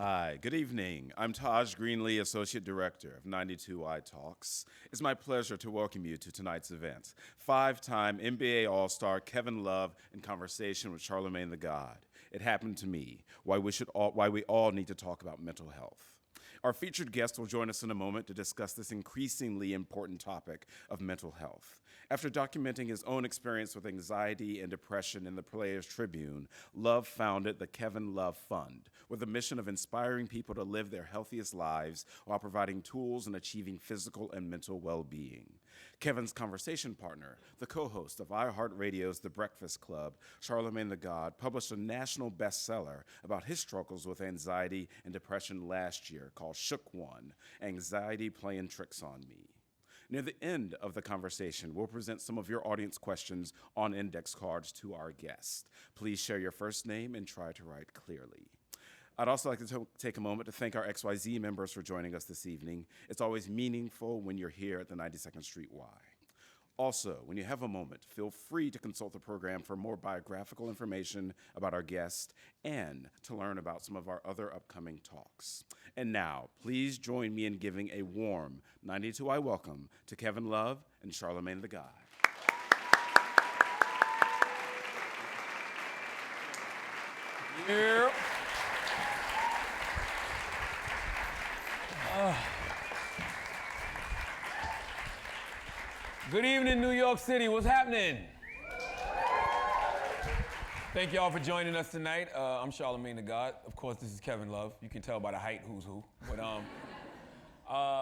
Hi, good evening. I'm Taj Greenlee, Associate Director of 92i Talks. It's my pleasure to welcome you to tonight's event. Five-time NBA All-Star Kevin Love in conversation with Charlamagne the God. It happened to me, why we all need to talk about mental health. Our featured guest will join us in a moment to discuss this increasingly important topic of mental health. After documenting his own experience with anxiety and depression in the Players Tribune, Love founded the Kevin Love Fund with a mission of inspiring people to live their healthiest lives while providing tools and achieving physical and mental well-being. Kevin's conversation partner, the co-host of iHeartRadio's The Breakfast Club, Charlamagne the God, published a national bestseller about his struggles with anxiety and depression last year called Shook One: Anxiety Playing Tricks on Me. Near the end of the conversation, we'll present some of your audience questions on index cards to our guest. Please share your first name and try to write clearly. I'd also like to take a moment to thank our XYZ members for joining us this evening. It's always meaningful when you're here at the 92nd Street Y. Also, when you have a moment, feel free to consult the program for more biographical information about our guest and to learn about some of our other upcoming talks. And now, please join me in giving a warm 92i welcome to Kevin Love and Charlamagne the God. Yeah. Good evening, New York City. What's happening? Thank y'all for joining us tonight. I'm Charlamagne the God. Of course, this is Kevin Love. You can tell by the height who's who. But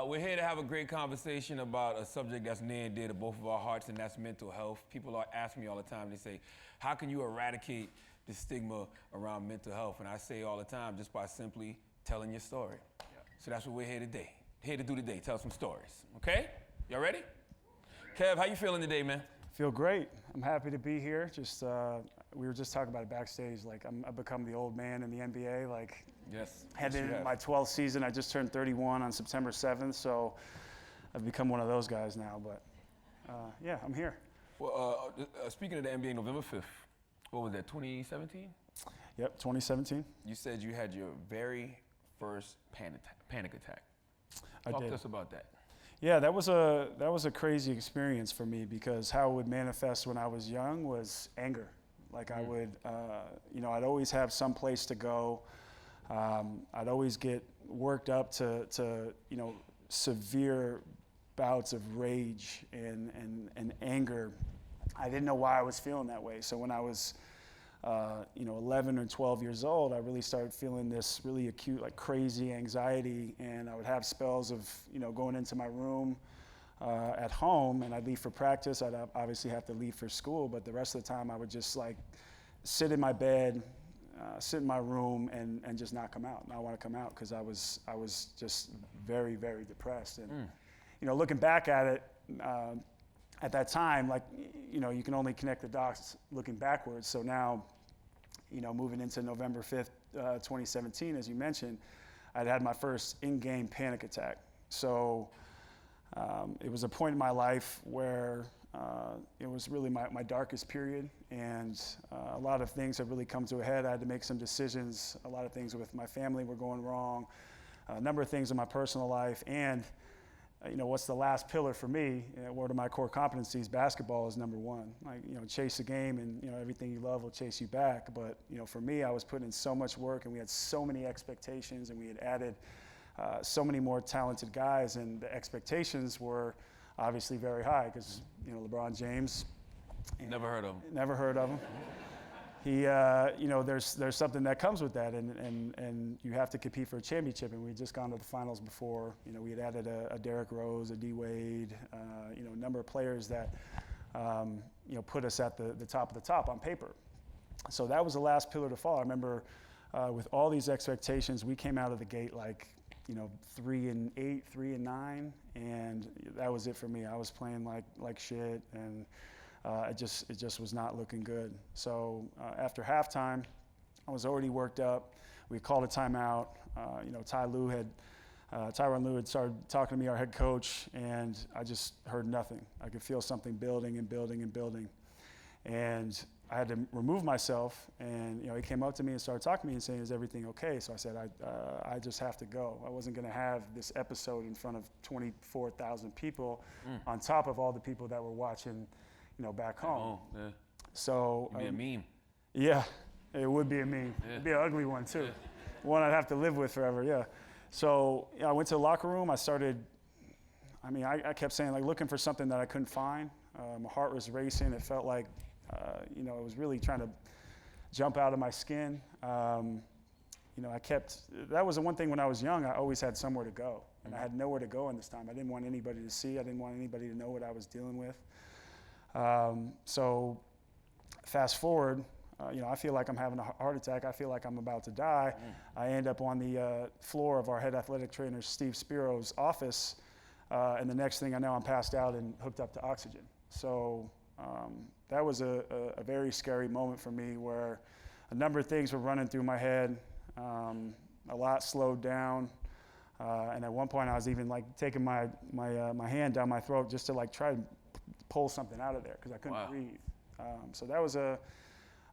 we're here to have a great conversation about a subject that's near and dear to both of our hearts, and that's mental health. People ask me all the time, they say, how can you eradicate the stigma around mental health? And I say all the time, just by simply telling your story. Yeah. So that's what we're here today. Here to do today, tell some stories, okay? Y'all ready? Kev, how you feeling today, man? Feel great. I'm happy to be here. We were just talking about it backstage. Like, I've become the old man in the NBA. Like, yes. Headed into my 12th season. I just turned 31 on September 7th, so I've become one of those guys now. But yeah, I'm here. Well, speaking of the NBA, November 5th, what was that, 2017? Yep, 2017. You said you had your very first panic attack. Talk to us about that. Yeah, that was a crazy experience for me because how it would manifest when I was young was anger. Like I would, I'd always have some place to go. I'd always get worked up to severe bouts of rage and anger. I didn't know why I was feeling that way. So when I was 11 or 12 years old, I really started feeling this really acute, like crazy anxiety, and I would have spells of, going into my room at home, and I'd leave for practice. I'd obviously have to leave for school, but the rest of the time I would just like sit in my bed, sit in my room, and just not come out, not want to come out, because I was just very, very depressed. And looking back at it, at that time, like, you can only connect the dots looking backwards. So now, moving into November 5th, 2017, as you mentioned, I'd had my first in-game panic attack. So it was a point in my life where it was really my darkest period, and a lot of things had really come to a head. I had to make some decisions. A lot of things with my family were going wrong, a number of things in my personal life, and what's the last pillar for me? One of my core competencies, basketball, is number one. Like, chase the game, and everything you love will chase you back. But for me, I was putting in so much work, and we had so many expectations, and we had added so many more talented guys, and the expectations were obviously very high because LeBron James. Never heard of him. Never heard of him. He, there's something that comes with that, and you have to compete for a championship. And we had just gone to the finals before. We had added a Derrick Rose, a D Wade, a number of players that, put us at the top of the top on paper. So that was the last pillar to fall. I remember with all these expectations, we came out of the gate like, 3-8, 3-9, and that was it for me. I was playing like shit, and it just was not looking good. So after halftime, I was already worked up. We called a timeout. Tyronn Lue had started talking to me, our head coach, and I just heard nothing. I could feel something building and building and building. And I had to remove myself, and he came up to me and started talking to me and saying, "Is everything okay?" So I said, I just have to go. I wasn't going to have this episode in front of 24,000 people on top of all the people that were watching, back home. Oh, yeah. So It'd be a meme. Yeah, it would be a meme. Yeah. It'd be an ugly one too. One I'd have to live with forever, yeah. So I went to the locker room. I kept saying, looking for something that I couldn't find. My heart was racing. It felt like, I was really trying to jump out of my skin. That was the one thing when I was young, I always had somewhere to go. And I had nowhere to go in this time. I didn't want anybody to see. I didn't want anybody to know what I was dealing with. So fast forward, I feel like I'm having a heart attack. I feel like I'm about to die. I end up on the floor of our head athletic trainer, Steve Spiro's office. And the next thing I know, I'm passed out and hooked up to oxygen. So that was a very scary moment for me, where a number of things were running through my head. A lot slowed down. And at one point I was even taking my hand down my throat just to try to pull something out of there, because I couldn't breathe. So that was a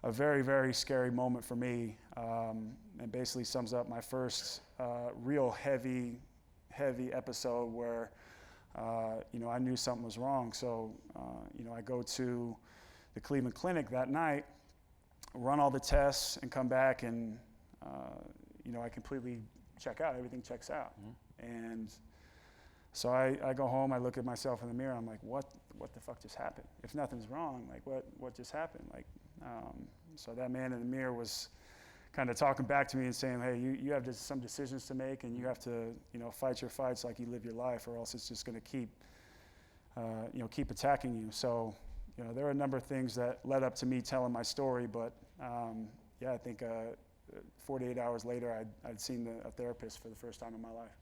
very, very scary moment for me, and basically sums up my first real heavy episode where I knew something was wrong. So I go to the Cleveland Clinic that night, run all the tests, and come back, and I completely check out. Everything checks out. And so I go home, I look at myself in the mirror, I'm like, what the fuck just happened? If nothing's wrong, what just happened? So that man in the mirror was kind of talking back to me and saying, hey, you have some decisions to make, and you have to, fight your fights like you live your life, or else it's just going to keep attacking you. So, there were a number of things that led up to me telling my story, but I think 48 hours later, I'd seen a therapist for the first time in my life.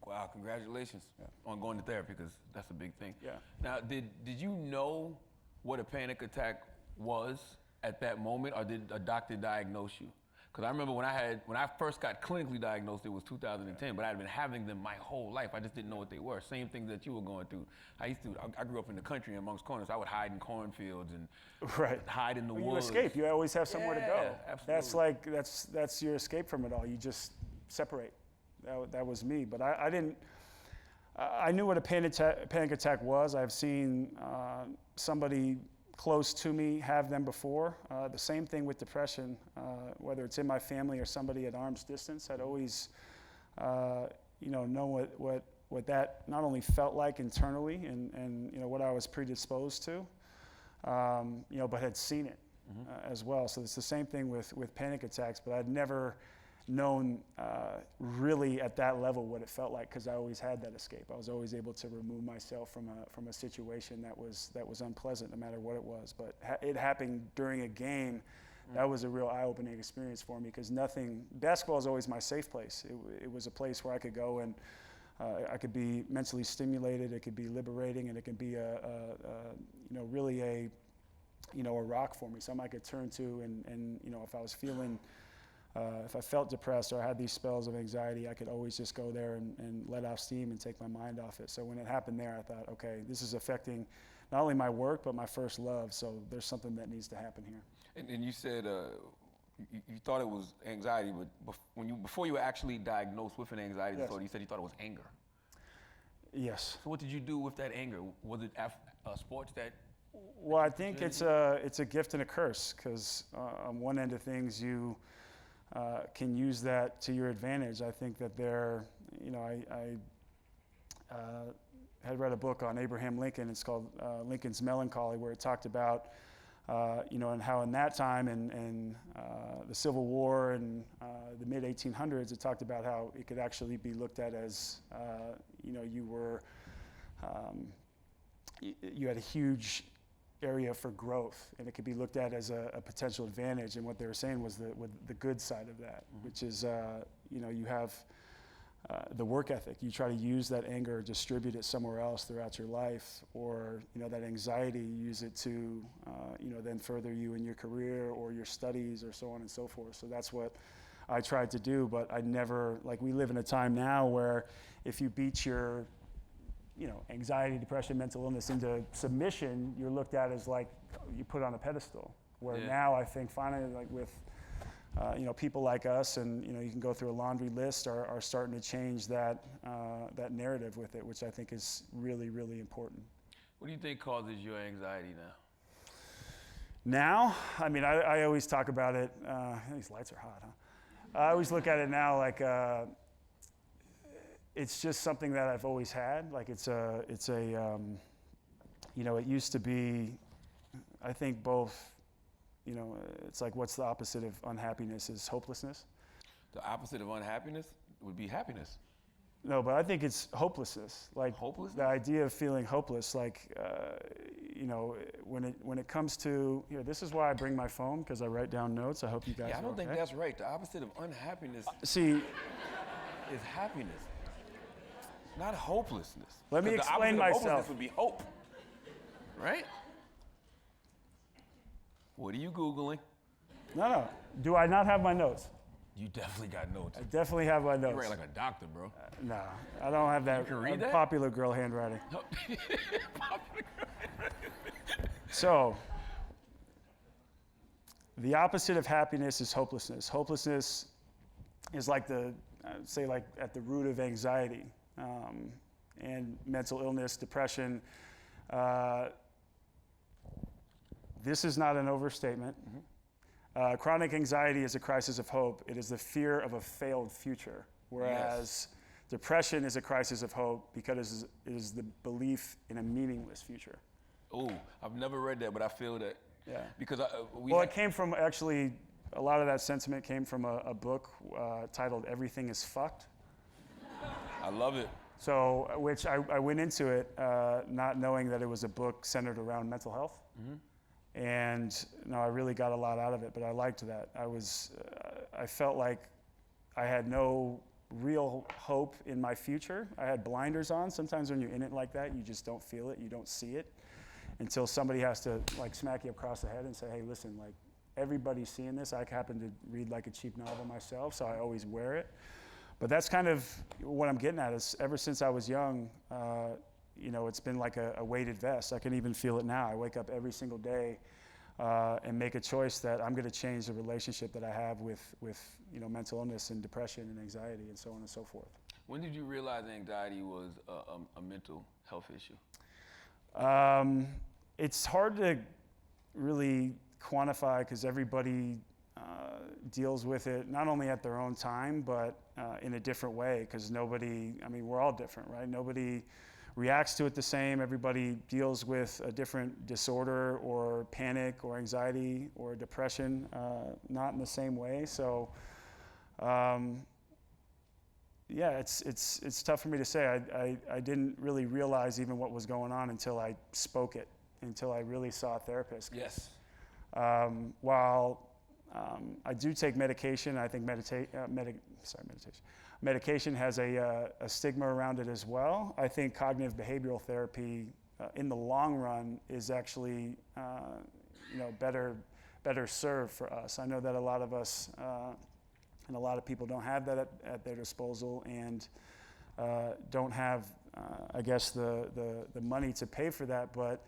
Wow, congratulations on going to therapy, because that's a big thing. Yeah. Now, did you know what a panic attack was at that moment, or did a doctor diagnose you? Because I remember when I first got clinically diagnosed, it was 2010, but I'd been having them my whole life. I just didn't know what they were. Same things that you were going through. I grew up in the country amongst corners. I would hide in cornfields and hide in the woods. You escape. You always have somewhere to go. Absolutely. That's your escape from it all. You just separate. That was me. But I didn't. I knew what a panic attack was. I've seen somebody close to me have them before. The same thing with depression, whether it's in my family or somebody at arm's distance. I'd always, know what that not only felt like internally, and what I was predisposed to, but had seen it as well. So it's the same thing with panic attacks, but I'd never known really at that level what it felt like, because I always had that escape. I was always able to remove myself from a situation that was unpleasant, no matter what it was. But it happened during a game. That was a real eye-opening experience for me, because basketball is always my safe place. It was a place where I could go and I could be mentally stimulated. It could be liberating, and it could be really a rock for me, something I could turn to, and if I was feeling. If I felt depressed or I had these spells of anxiety, I could always just go there and let off steam and take my mind off it. So when it happened there, I thought, okay, this is affecting not only my work, but my first love. So there's something that needs to happen here. And you said you thought it was anxiety, but before you were actually diagnosed with an anxiety disorder, you said you thought it was anger. Yes. So what did you do with that anger? Was it sports that? Well, I think it's a gift and a curse, because on one end of things, you can use that to your advantage. I think that I had read a book on Abraham Lincoln. It's called Lincoln's Melancholy, where it talked about, and how in that time and the Civil War and the mid 1800s, it talked about how it could actually be looked at as, you had a huge area for growth, and it could be looked at as a potential advantage. And what they were saying was the good side of that, which is, you have the work ethic. You try to use that anger, distribute it somewhere else throughout your life, or that anxiety, you use it to, then further you in your career or your studies or so on and so forth. So that's what I tried to do, but I never, we live in a time now where if you beat your anxiety, depression, mental illness into submission, you're looked at as like you put on a pedestal. Where now I think finally, like with people like us, and you can go through a laundry list, are starting to change that narrative with it, which I think is really, really important. What do you think causes your anxiety now? Now, I mean, I always talk about it. These lights are hot, huh? I always look at it now like it's just something that I've always had. Like it used to be, I think both. It's like what's the opposite of unhappiness is hopelessness. The opposite of unhappiness would be happiness. No, but I think it's hopelessness. Like hopelessness? The idea of feeling hopeless. Like, when it comes to, this is why I bring my phone, because I write down notes. I hope you guys. Yeah, I don't think that's right. The opposite of unhappiness is happiness, not hopelessness. Let me explain the opposite of myself. Hopelessness would be hope, right? What are you Googling? No. Do I not have my notes? You definitely got notes. I definitely have my notes. You write like a doctor, bro. No, I don't have that. You can read that? Popular girl handwriting. Popular girl handwriting. So, the opposite of happiness is hopelessness. Hopelessness is like at the root of anxiety and mental illness, depression. This is not an overstatement. Mm-hmm. Chronic anxiety is a crisis of hope. It is the fear of a failed future, whereas depression is a crisis of hope because it is the belief in a meaningless future. Oh, I've never read that, but I feel that. Yeah. Because it came from, actually, a lot of that sentiment came from a book titled Everything is Fucked. I love it. So, which I went into it not knowing that it was a book centered around mental health. Mm-hmm. And I really got a lot out of it, but I liked that. I felt like I had no real hope in my future. I had blinders on. Sometimes when you're in it like that, you just don't feel it, you don't see it, until somebody has to like smack you across the head and say, hey, listen, like everybody's seeing this. I happen to read like a cheap novel myself, so I always wear it. But that's kind of what I'm getting at, is ever since I was young, it's been like a weighted vest. I can even feel it now. I wake up every single day and make a choice that I'm going to change the relationship that I have with mental illness and depression and anxiety and so on and so forth. When did you realize anxiety was a mental health issue? It's hard to really quantify because everybody deals with it not only at their own time, but in a different way, because we're all different, right? Nobody reacts to it the same. Everybody deals with a different disorder or panic or anxiety or depression, not in the same way. So, it's tough for me to say. I didn't really realize even what was going on until I spoke it, until I really saw a therapist. Yes. While I do take medication, I think medication has a stigma around it as well. I think cognitive behavioral therapy, in the long run, is actually better served for us. I know that a lot of us and a lot of people don't have that at their disposal, and don't have, I guess, the money to pay for that. But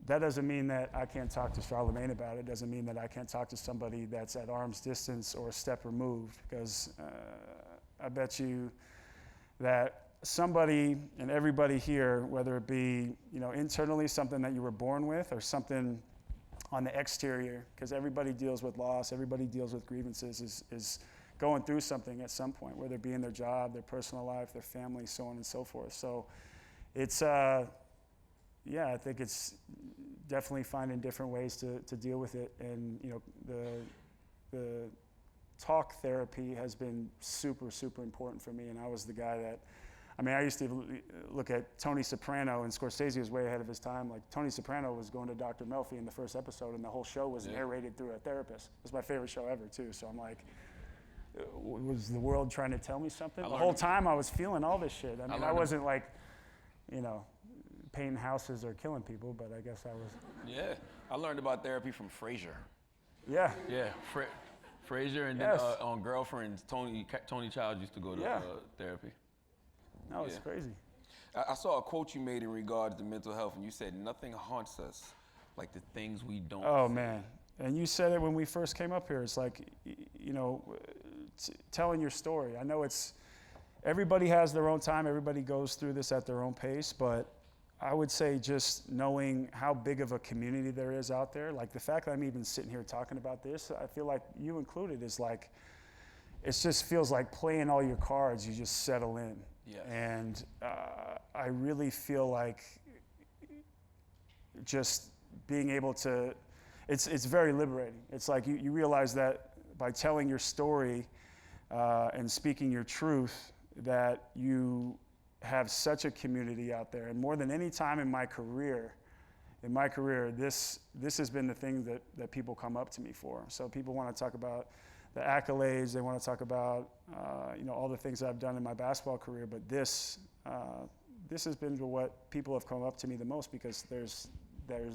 that doesn't mean that I can't talk to Charlamagne about it. Doesn't mean that I can't talk to somebody that's at arm's distance or a step removed, because I bet you that somebody and everybody here, whether it be internally something that you were born with or something on the exterior, because everybody deals with loss, everybody deals with grievances, is going through something at some point, whether it be in their job, their personal life, their family, so on and so forth. So it's I think it's definitely finding different ways to deal with it, and the talk therapy has been super, super important for me. And I was the guy that, I used to look at Tony Soprano, and Scorsese was way ahead of his time. Like Tony Soprano was going to Dr. Melfi in the first episode, and the whole show was narrated through a therapist. It was my favorite show ever too. So I'm like, was the world trying to tell me something? The whole time I was feeling all this shit. I wasn't like, painting houses or killing people, but I guess I was. Yeah, I learned about therapy from Frasier. Yeah. Yeah, Frasier, and then on Girlfriends, Tony Childs used to go to therapy. No, it's crazy. I saw a quote you made in regards to mental health, and you said, nothing haunts us like the things we don't Oh, see. man. And you said it when we first came up here. It's like, you know, telling your story. I know everybody has their own time. Everybody goes through this at their own pace. But I would say just knowing how big of a community there is out there, like the fact that I'm even sitting here talking about this, I feel like you included, is like, it just feels like playing all your cards, you just settle in. Yes. And I really feel like just being able to, it's very liberating. It's like you realize that by telling your story and speaking your truth, that you have such a community out there. And more than any time in my career, this has been the thing that people come up to me for. So people want to talk about the accolades, they want to talk about you know, all the things that I've done in my basketball career, but this has been what people have come up to me the most, because there's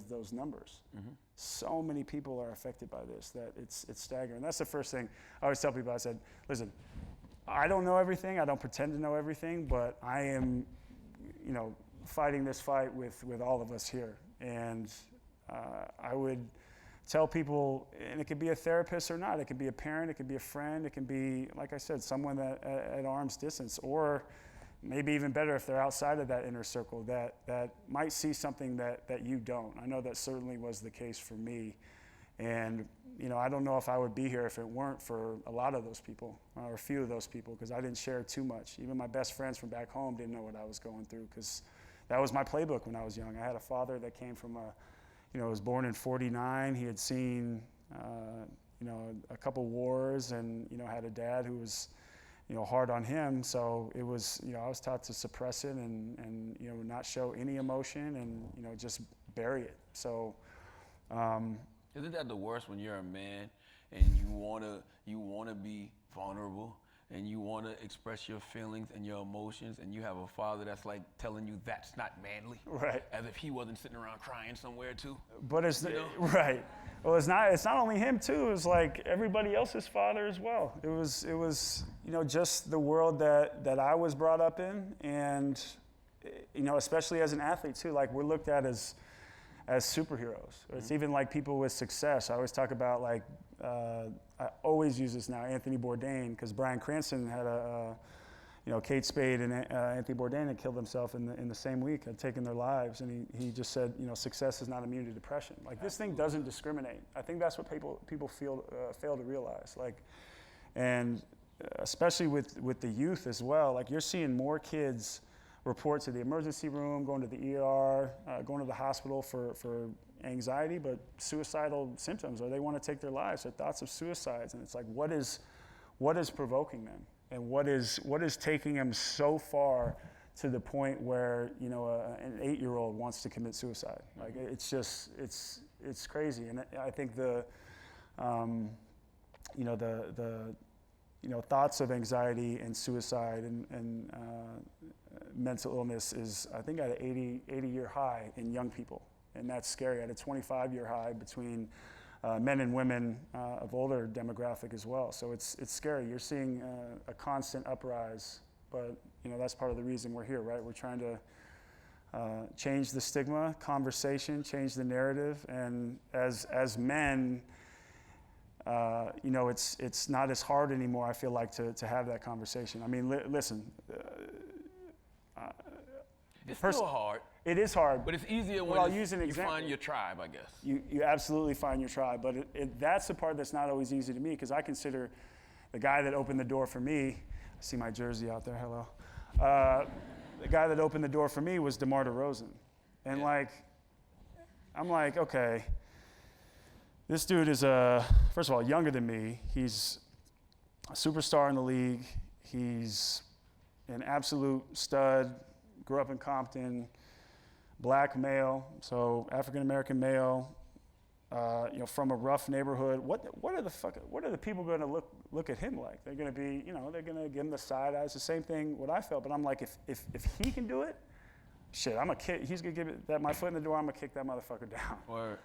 those numbers. Mm-hmm. So many people are affected by this that it's staggering. That's the first thing I always tell people. I said, listen, I don't know everything, I don't pretend to know everything, but I am, you know, fighting this fight with all of us here. And I would tell people, and it could be a therapist or not, it could be a parent, it could be a friend, it can be, like I said, someone that at arm's distance, or maybe even better if they're outside of that inner circle that might see something that you don't. I know that certainly was the case for me. And, you know, I don't know if I would be here if it weren't for a lot of those people, or a few of those people, because I didn't share too much. Even my best friends from back home didn't know what I was going through, because that was my playbook when I was young. I had a father that came from was born in '49. He had seen, a couple wars, and, had a dad who was, hard on him. So it was, I was taught to suppress it and not show any emotion and, just bury it. So. Isn't that the worst when you're a man and you wanna be vulnerable and you wanna express your feelings and your emotions, and you have a father that's like telling you that's not manly, right? As if he wasn't sitting around crying somewhere too. But it's right. Well, it's not only him too. It was like everybody else's father as well. It was just the world that I was brought up in, and especially as an athlete too. Like, we're looked at as superheroes. It's even like people with success. I always talk about, like, I always use this now, Anthony Bourdain, because Bryan Cranston had Kate Spade and Anthony Bourdain had killed themselves in the same week, had taken their lives, and he just said, success is not immune to depression. Like, this thing doesn't discriminate. I think that's what people fail to realize. Like, and especially with the youth as well. Like, you're seeing more kids report to the emergency room, going to the ER, going to the hospital for anxiety, but suicidal symptoms, or they want to take their lives, or thoughts of suicides. And it's like, what is provoking them, and what is taking them so far to the point where an 8-year-old wants to commit suicide? Like, it's just it's crazy. And I think the thoughts of anxiety and suicide and mental illness is, I think, at an 80-year high in young people. And that's scary. At a 25-year high between men and women of older demographic as well. So it's scary. You're seeing a constant uprise, but that's part of the reason we're here, right? We're trying to change the stigma, conversation, change the narrative, and as men, it's not as hard anymore, I feel like, to have that conversation. I mean, listen. It's still hard. It is hard. But it's easier when you find your tribe, I guess. You absolutely find your tribe. But that's the part that's not always easy to me, because I consider the guy that opened the door for me, I see my jersey out there, hello. The guy that opened the door for me was DeMar DeRozan. And I'm like, okay, this dude is, first of all, younger than me. He's a superstar in the league. He's an absolute stud. Grew up in Compton, black male, so African-American male, from a rough neighborhood. What are the people going to look at him like? They're going to be, they're going to give him the side eyes. The same thing what I felt, but I'm like, if he can do it, shit, I'm a kid. He's going to give it my foot in the door. I'm going to kick that motherfucker down. Word.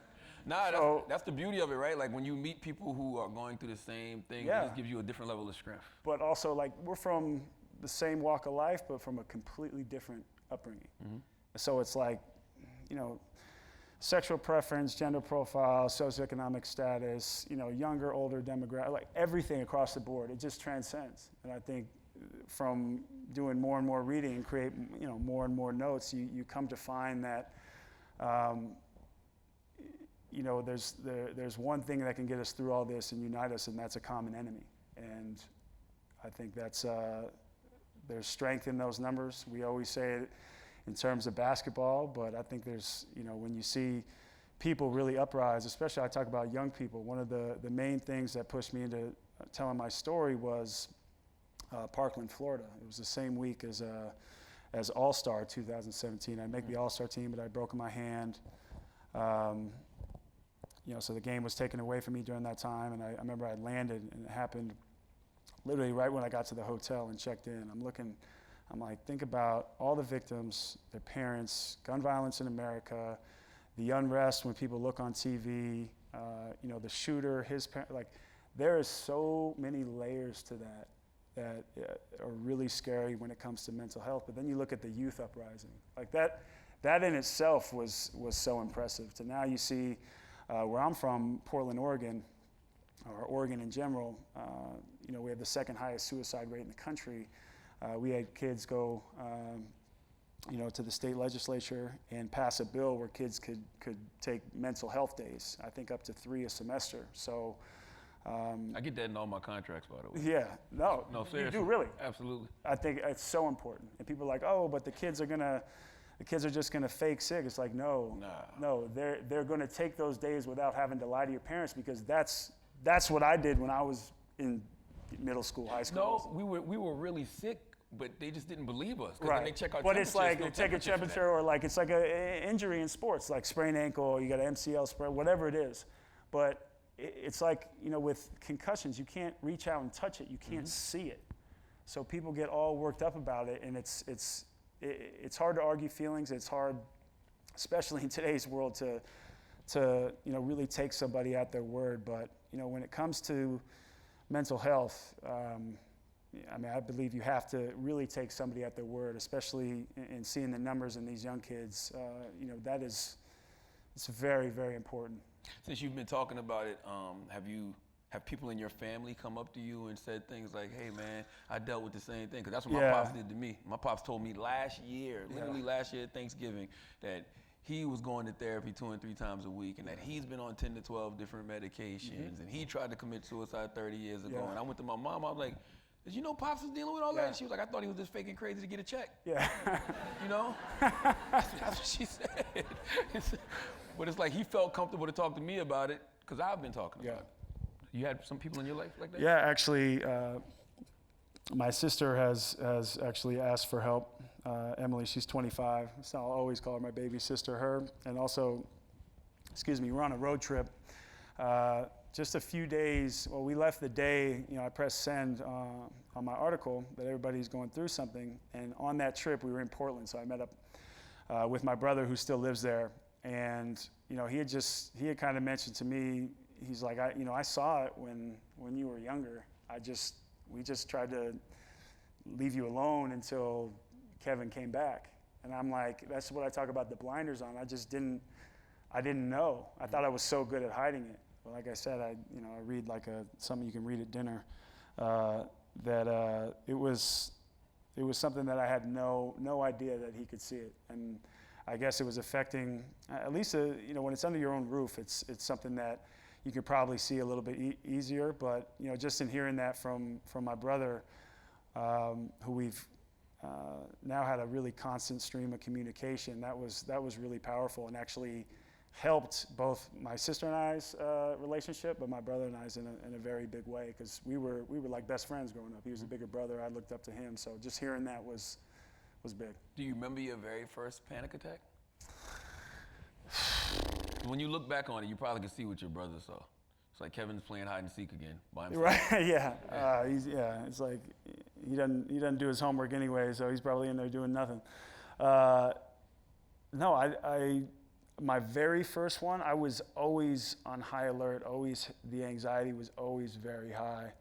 Nah, that's the beauty of it, right? Like, when you meet people who are going through the same thing, it just gives you a different level of strength. But also, like, we're from the same walk of life, but from a completely different upbringing. So it's like, you know, sexual preference, gender profile, socioeconomic status, you know, younger, older demographic, like everything across the board. It just transcends. And I think from doing more and more reading and create, you know, more and more notes, you come to find that, you know, there's one thing that can get us through all this and unite us, and that's a common enemy. And I think that's, there's strength in those numbers. We always say it in terms of basketball, but I think there's, you know, when you see people really uprise, especially I talk about young people, one of the main things that pushed me into telling my story was Parkland, Florida. It was the same week as All-Star 2017. I make the All-Star team, but I'd broken my hand. You know, so the game was taken away from me during that time, and I remember I landed, and it happened literally right when I got to the hotel and checked in. I'm like, think about all the victims, their parents, gun violence in America, the unrest when people look on TV, you know, the shooter, his parents, like, there is so many layers to that are really scary when it comes to mental health. But then you look at the youth uprising, like that in itself was so impressive. To now you see where I'm from, Portland, Oregon, or Oregon in general, you know, we have the second highest suicide rate in the country. We had kids go, you know, to the state legislature and pass a bill where kids could take mental health days, I think up to 3 a semester. So I get that in all my contracts, by the way. yeah, no, seriously. You do really. Absolutely. I think it's so important. And people are like, oh, but the kids are just gonna fake sick. It's like, no, they're gonna take those days without having to lie to your parents, because that's what I did when I was in middle school, high school. No, we were really sick, but they just didn't believe us. Right. Then they check our but it's like no they take a temperature, or like it's like an injury in sports, like sprained ankle, you got an MCL sprain, whatever it is. But it's like, you know, with concussions, you can't reach out and touch it, you can't see it. So people get all worked up about it, and it's hard to argue feelings. It's hard, especially in today's world, to you know, really take somebody at their word. But you know, when it comes to mental health, I mean, I believe you have to really take somebody at their word, especially in seeing the numbers in these young kids. You know, it's very, very important. Since you've been talking about it, have people in your family come up to you and said things like, hey man, I dealt with the same thing? Because that's what my pops did to me. My pops told me last year, literally last year at Thanksgiving, that he was going to therapy 2 and 3 times a week, and that he's been on 10 to 12 different medications, and he tried to commit suicide 30 years ago. And I went to my mom, I was like, did you know Pops was dealing with all that? And she was like, I thought he was just faking crazy to get a check. Yeah. You know? That's what she said. But it's like he felt comfortable to talk to me about it because I've been talking about it. You had some people in your life like that? Yeah, actually, my sister has actually asked for help. Emily, she's 25, so I'll always call her my baby sister, her. And also, we're on a road trip. Just a few days, well, we left the day, you know, I pressed send on my article that everybody's going through something. And on that trip, we were in Portland, so I met up with my brother who still lives there. And, you know, he had kind of mentioned to me, he's like, I saw it when you were younger. We just tried to leave you alone until Kevin came back. And I'm like, that's what I talk about the blinders on. I didn't know. I thought I was so good at hiding it. But like I said, I read like something you can read at dinner, that it was something that I had no idea that he could see it. And I guess it was affecting, at least, you know, when it's under your own roof, it's something that you could probably see a little bit easier. But, you know, just in hearing that from my brother, who we've now had a really constant stream of communication, that was really powerful, and actually helped both my sister and I's relationship, but my brother and I's in a very big way, because we were like best friends growing up. He was a bigger brother. I looked up to him. So just hearing that was big. Do you remember your very first panic attack? When you look back on it, you probably can see what your brother saw. It's like Kevin's playing hide and seek again by himself. Right? Yeah. It's like he doesn't do his homework anyway, so he's probably in there doing nothing. No, my very first one, I was always on high alert. The anxiety was always very high.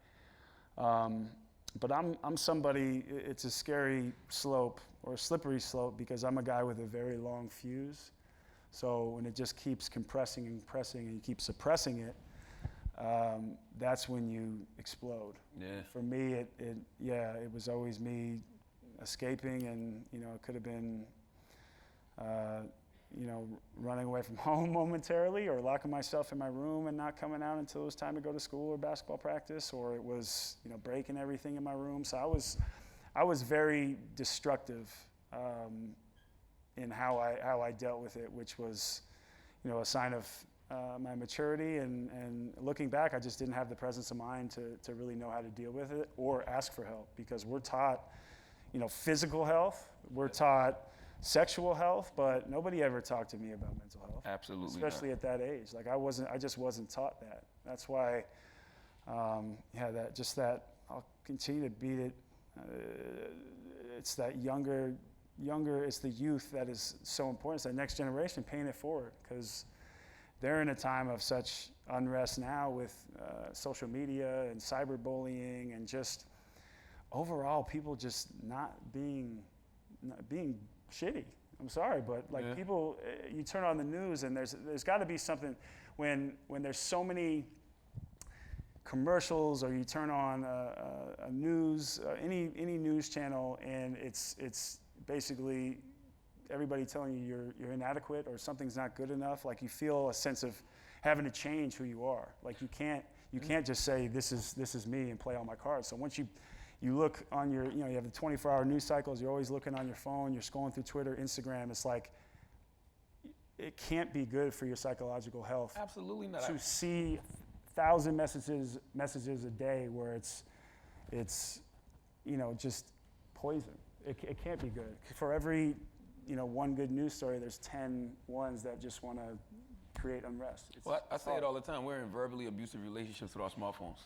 But I'm somebody. It's a scary slope. or a slippery slope because I'm a guy with a very long fuse. So when it just keeps compressing and compressing and you keep suppressing it, that's when you explode. Yeah. For me, it was always me escaping, and it could have been, running away from home momentarily, or locking myself in my room and not coming out until it was time to go to school or basketball practice, or it was breaking everything in my room. So I was very destructive in how I dealt with it, which was a sign of my maturity, and looking back, I just didn't have the presence of mind to really know how to deal with it or ask for help, because we're taught, physical health, we're taught sexual health, but nobody ever talked to me about mental health. Absolutely. Especially not. at that age. Like I just wasn't taught that. That's why, I'll continue to beat it. It's that younger, it's the youth that is so important. It's that next generation paying it forward, because they're in a time of such unrest now with social media and cyberbullying, and just overall people just not being shitty. I'm sorry, but people, you turn on the news and there's got to be something when there's so many commercials, or you turn on a news, any news channel, and it's basically everybody telling you you're inadequate or something's not good enough. Like, you feel a sense of having to change who you are. Like, you can't just say this is me and play all my cards. So once you look on your, you have the 24-hour news cycles, you're always looking on your phone, you're scrolling through Twitter, Instagram, it's like, it can't be good for your psychological health. Absolutely not. To see 1,000 messages a day where it's just poison. It can't be good. For every, one good news story, there's 10 ones that just want to create unrest. I say it all the time. We're in verbally abusive relationships with our smartphones.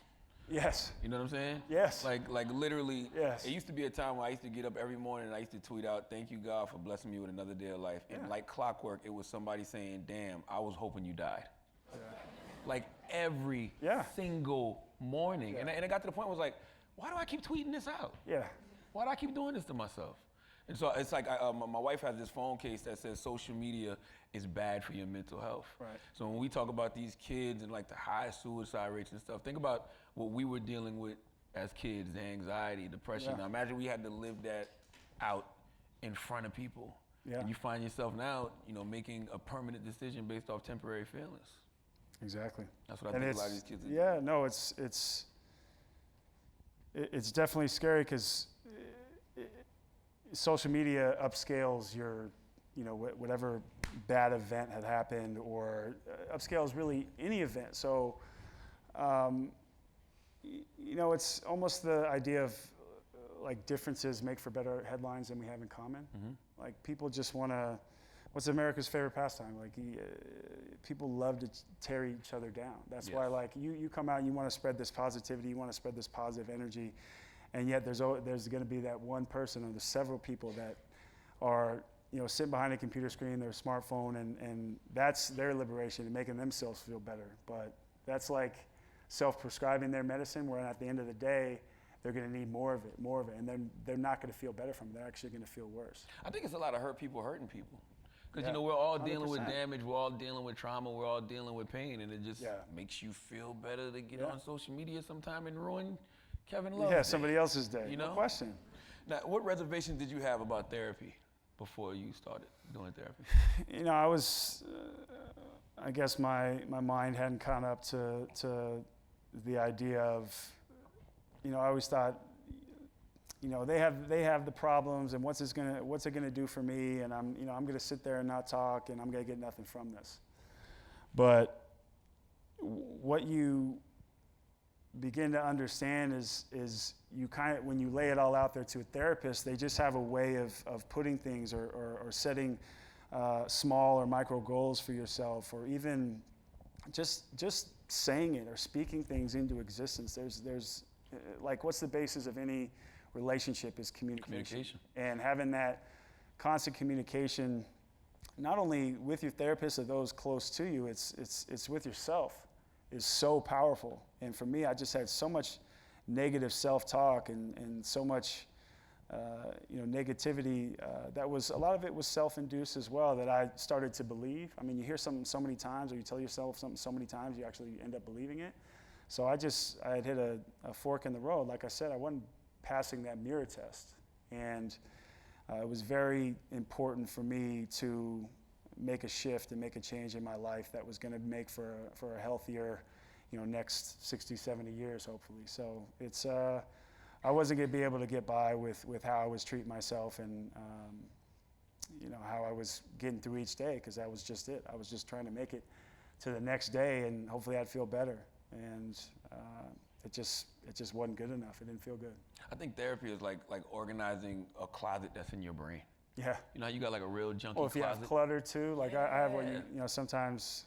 Yes. You know what I'm saying? Yes. Like literally, yes. It used to be a time where I used to get up every morning and I used to tweet out, "Thank you, God, for blessing me with another day of life." And like clockwork, it was somebody saying, "Damn, I was hoping you died." Yeah. Like every single morning. Yeah. And it got to the point where I was like, why do I keep tweeting this out? Yeah. Why do I keep doing this to myself? And so it's like my wife has this phone case that says social media is bad for your mental health. Right. So when we talk about these kids and like the high suicide rates and stuff, think about what we were dealing with as kids, the anxiety, depression. Yeah. Now imagine we had to live that out in front of people. Yeah. And you find yourself now, making a permanent decision based off temporary feelings. Exactly. That's what I think a lot of these kids are doing. Yeah, no, it's definitely scary, because social media upscales your, whatever bad event had happened, or upscales really any event. So, it's almost the idea of like differences make for better headlines than we have in common. Mm-hmm. Like, people just want to, what's America's favorite pastime? Like, people love to tear each other down. That's why, like, you come out and you want to spread this positivity, you want to spread this positive energy, and yet there's going to be that one person, or the several people that are, sitting behind a computer screen, their smartphone, and that's their liberation and making themselves feel better. But that's like self-prescribing their medicine, where at the end of the day, they're going to need more of it, and then they're not going to feel better from it. They're actually going to feel worse. I think it's a lot of hurt people hurting people. Because, we're all dealing 100%. With damage, we're all dealing with trauma, we're all dealing with pain, and it just makes you feel better to get on social media sometime and ruin Kevin Love's day. Somebody else's day, no question. Now, what reservations did you have about therapy before you started doing therapy? I was, I guess my mind hadn't caught up to the idea of, I always thought, they have the problems, and what's it gonna do for me? And I'm gonna sit there and not talk, and I'm gonna get nothing from this. But what you begin to understand is you kind of, when you lay it all out there to a therapist, they just have a way of putting things or setting small or micro goals for yourself, or even just saying it or speaking things into existence. There's like, what's the basis of any relationship is communication. And having that constant communication, not only with your therapist or those close to you, it's with yourself, is so powerful. And for me, I just had so much negative self-talk and so much negativity, that was, a lot of it was self-induced as well, that I started to believe. I mean, you hear something so many times, or you tell yourself something so many times, you actually end up believing it. So I had hit a fork in the road. Like I said, I wasn't passing that mirror test. And it was very important for me to make a shift and make a change in my life that was going to make for a healthier, next 60, 70 years, hopefully. So it's, I wasn't going to be able to get by with how I was treating myself and, how I was getting through each day, because that was just it. I was just trying to make it to the next day, and hopefully I'd feel better. And it just wasn't good enough. It didn't feel good. I think therapy is like organizing a closet that's in your brain. Yeah. You got like a real junky Well, if you closet. have clutter too, like I have what sometimes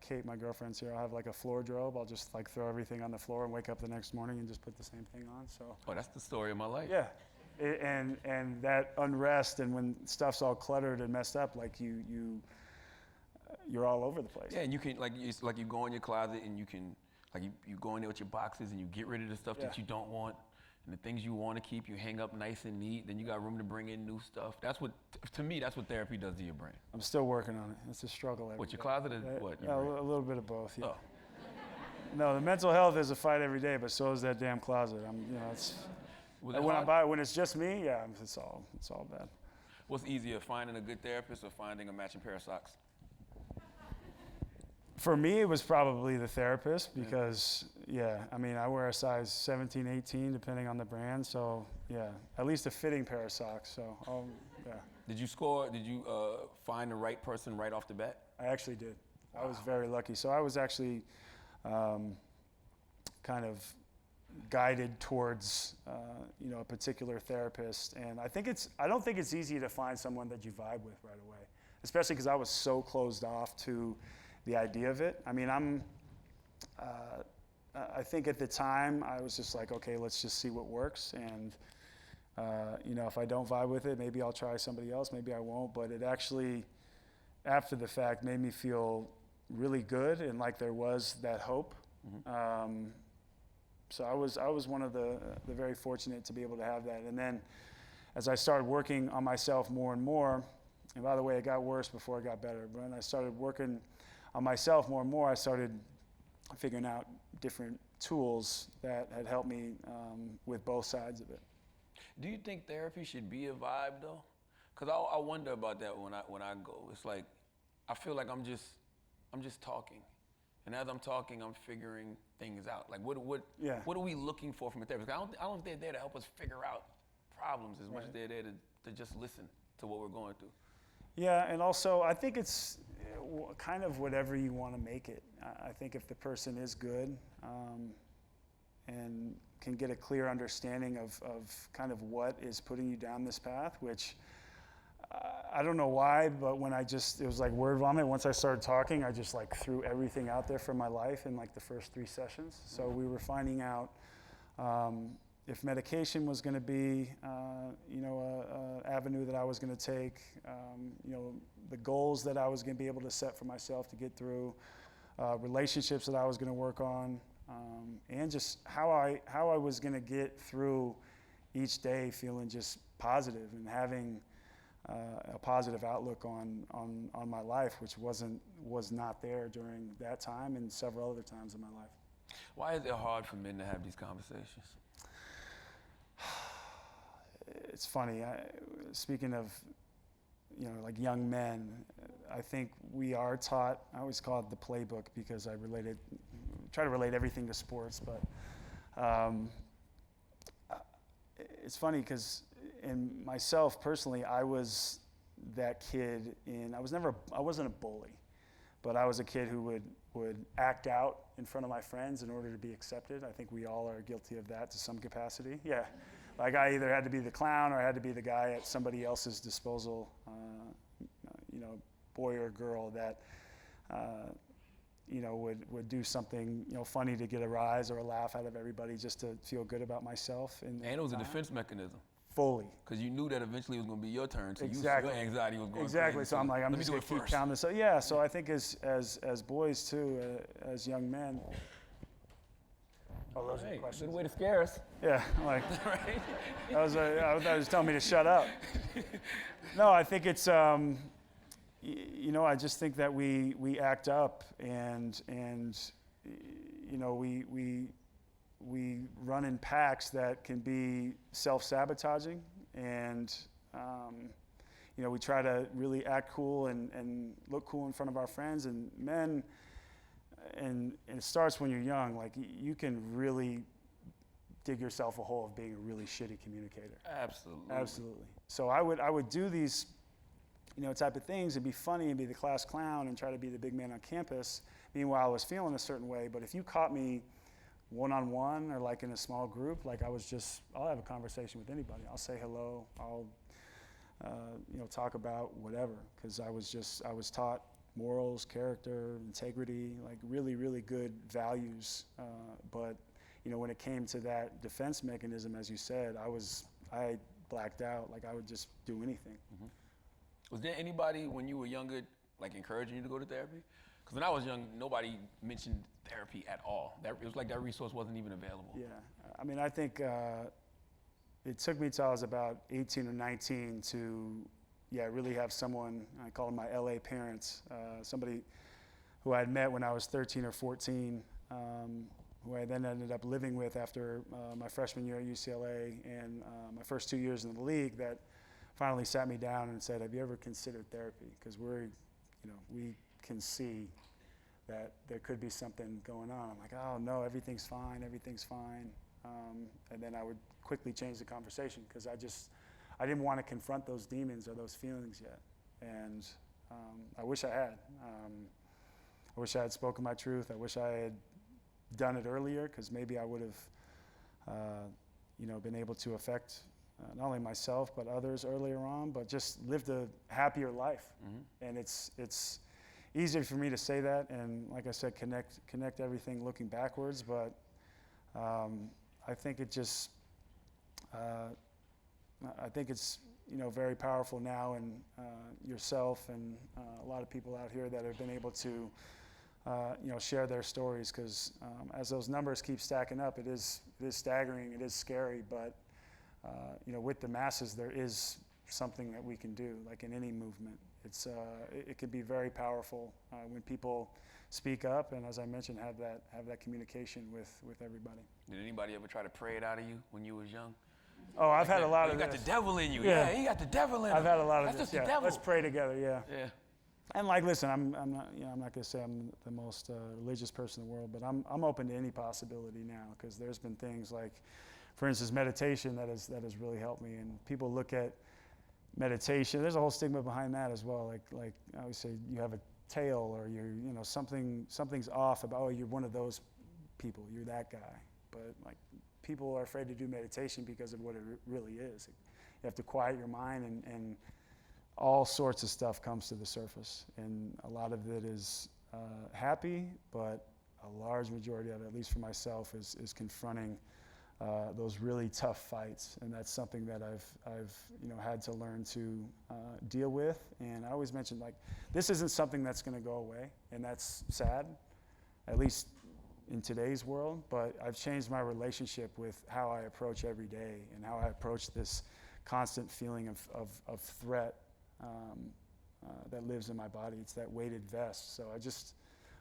Kate, my girlfriend's here, I'll have like a floor drobe. I'll just like throw everything on the floor and wake up the next morning and just put the same thing on. So. Oh, that's the story of my life. Yeah. And that unrest, and when stuff's all cluttered and messed up, like you're all over the place. Yeah, and you can it's like you go in your closet and you can you go in there with your boxes and you get rid of the stuff that you don't want, and the things you want to keep you hang up nice and neat. Then you got room to bring in new stuff. To me, that's what therapy does to your brain. I'm still working on it. It's a struggle every What, day. your closet is what? A little bit of both. Yeah. Oh. No, the mental health is a fight every day, but so is that damn closet. It's. When it's just me, yeah, it's all bad. What's easier, finding a good therapist or finding a matching pair of socks? For me, it was probably the therapist, because, I wear a size 17, 18, depending on the brand. So, at least a fitting pair of socks. So, Did you find the right person right off the bat? I actually did. Wow. I was very lucky. So I was actually kind of guided towards, a particular therapist. And I don't think it's easy to find someone that you vibe with right away, especially because I was so closed off to the idea of it. I mean, I think at the time I was just like, okay, let's just see what works. And, if I don't vibe with it, maybe I'll try somebody else, maybe I won't. But it actually, after the fact, made me feel really good and like there was that hope. Mm-hmm. So I was one of the very fortunate to be able to have that. And then as I started working on myself more and more, and by the way, it got worse before it got better, but when I started working on myself more and more, I started figuring out different tools that had helped me with both sides of it. Do you think therapy should be a vibe though? Because I wonder about that when I go. It's like I feel like I'm just talking, and as I'm talking, I'm figuring things out. Like what are we looking for from a therapist? I don't think they're there to help us figure out problems as much as they're there to just listen to what we're going through. Yeah, and also I think it's kind of whatever you want to make it. I think if the person is good and can get a clear understanding of kind of what is putting you down this path, which I don't know why, but it was like word vomit. Once I started talking, I just like threw everything out there from my life in like the first 3 sessions. So we were finding out if medication was going to be, an avenue that I was going to take, the goals that I was going to be able to set for myself to get through, relationships that I was going to work on, and just how I was going to get through each day feeling just positive and having a positive outlook on my life, which was not there during that time and several other times in my life. Why is it hard for men to have these conversations? It's funny. Speaking of, like young men, I think we are taught. I always call it the playbook because I try to relate everything to sports. But it's funny because in myself personally, I was that kid. I wasn't a bully, but I was a kid who would act out in front of my friends in order to be accepted. I think we all are guilty of that to some capacity. Yeah. Like I either had to be the clown or I had to be the guy at somebody else's disposal, boy or girl that, would do something, funny to get a rise or a laugh out of everybody just to feel good about myself. And it was a defense mechanism. Fully. Because you knew that eventually it was going to be your turn, so exactly. Your anxiety was going exactly. crazy. So I'm like, I'm just going to keep counting this up. Yeah. So I think as boys too, as young men, Oh, those are the Hey, questions. good way to scare us. Yeah, like, Right? I thought he was telling me to shut up. No, I think it's, I just think that we act up and we run in packs that can be self-sabotaging, and we try to really act cool and look cool in front of our friends and men, and it starts when you're young. Like, you can really dig yourself a hole of being a really shitty communicator. Absolutely. So I would do these type of things and be funny and be the class clown and try to be the big man on campus. Meanwhile, I was feeling a certain way. But if you caught me one-on-one or like in a small group, like I'll have a conversation with anybody. I'll say hello. I'll, talk about whatever. Because I was taught morals, character, integrity, like really, really good values. But when it came to that defense mechanism, as you said, I blacked out. Like, I would just do anything. Mm-hmm. Was there anybody when you were younger, like, encouraging you to go to therapy? Because when I was young, nobody mentioned therapy at all. It was like that resource wasn't even available. Yeah, I mean, I think it took me till I was about 18 or 19 to, really have someone. I call them my LA parents. Somebody who I had met when I was 13 or 14, who I then ended up living with after my freshman year at UCLA and my first 2 years in the league, that finally sat me down and said, "Have you ever considered therapy? Because we can see that there could be something going on." I'm like, "Oh no, everything's fine. And then I would quickly change the conversation because I didn't want to confront those demons or those feelings yet. And I wish I had. I wish I had spoken my truth. I wish I had done it earlier, because maybe I would have, been able to affect not only myself but others earlier on, but just lived a happier life. Mm-hmm. And it's easier for me to say that, and like I said, connect everything looking backwards. But I think it's very powerful now, and yourself and a lot of people out here that have been able to share their stories, because as those numbers keep stacking up, it is staggering, it is scary, but with the masses, there is something that we can do, like in any movement. It can be very powerful when people speak up, and as I mentioned, have that communication with everybody. Did anybody ever try to pray it out of you when you was young? Oh, I've had a lot of this. You got the devil in you. Yeah, he got the devil in him. I've had a lot of That's this. just the devil. Let's pray together. Yeah. Yeah. And listen, I'm not gonna say I'm the most religious person in the world, but I'm open to any possibility now, because there's been things like, for instance, meditation that has really helped me. And people look at meditation. There's a whole stigma behind that as well. Like I always say, you have a tail, or something's off about, oh, you're one of those people, you're that guy. But like, people are afraid to do meditation because of what it really is. You have to quiet your mind, and all sorts of stuff comes to the surface, and a lot of it is happy, but a large majority of it, at least for myself, is confronting those really tough fights, and that's something that I've had to learn to deal with. And I always mention, like, this isn't something that's going to go away, and that's sad, at least in today's world. But I've changed my relationship with how I approach every day, and how I approach this constant feeling of threat that lives in my body. It's that weighted vest. So I just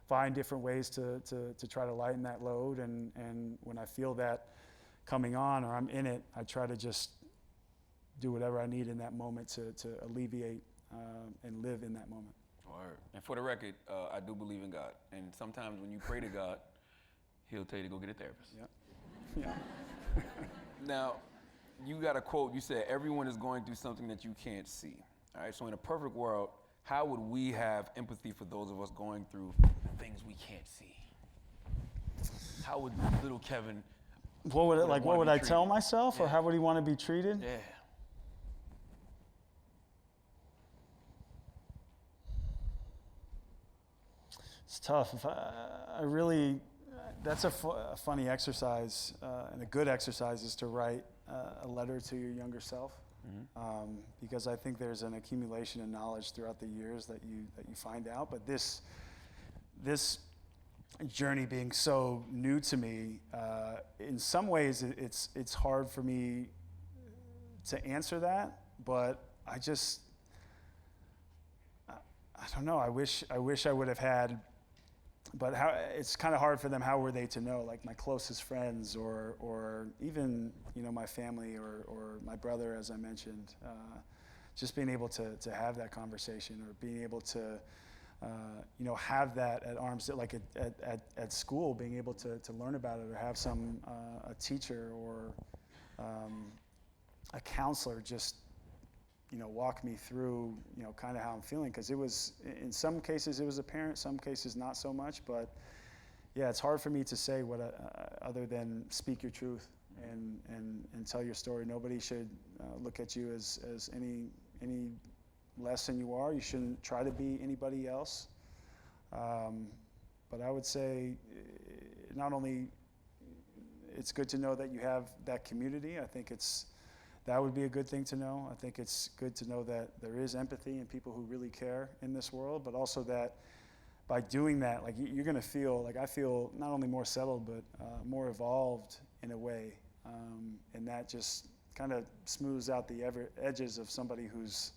find different ways to try to lighten that load, and when I feel that coming on, or I'm in it, I try to just do whatever I need in that moment to alleviate and live in that moment. Word. And for the record, I do believe in God, and sometimes when you pray to God, He'll tell you to go get a therapist. Yeah. Now, you got a quote. You said, "Everyone is going through something that you can't see." All right, so in a perfect world, how would we have empathy for those of us going through things we can't see? How would little Kevin... What would I tell myself, or how would he want to be treated? Yeah. It's tough. That's a funny exercise, and a good exercise is to write a letter to your younger self. Mm-hmm. Because I think there's an accumulation of knowledge throughout the years that you find out. But this journey being so new to me, in some ways it's hard for me to answer that, but I don't know. I wish I would have had, but it's kind of hard for them. How were they to know? Like my closest friends, or even my family, or my brother, as I mentioned. Just being able to have that conversation, or being able to have that at arm's, like at school, being able to learn about it, or have a teacher or a counselor just walk me through kind of how I'm feeling, because it was, in some cases it was apparent, some cases not so much, but yeah, it's hard for me to say what other than speak your truth and tell your story. Nobody should look at you as any less than you are. You shouldn't try to be anybody else. But I would say not only it's good to know that you have that community. I think that would be a good thing to know. I think it's good to know that there is empathy and people who really care in this world, but also that by doing that, like you're gonna feel, like I feel not only more settled, but more evolved in a way. And that just kind of smooths out the edges of somebody who's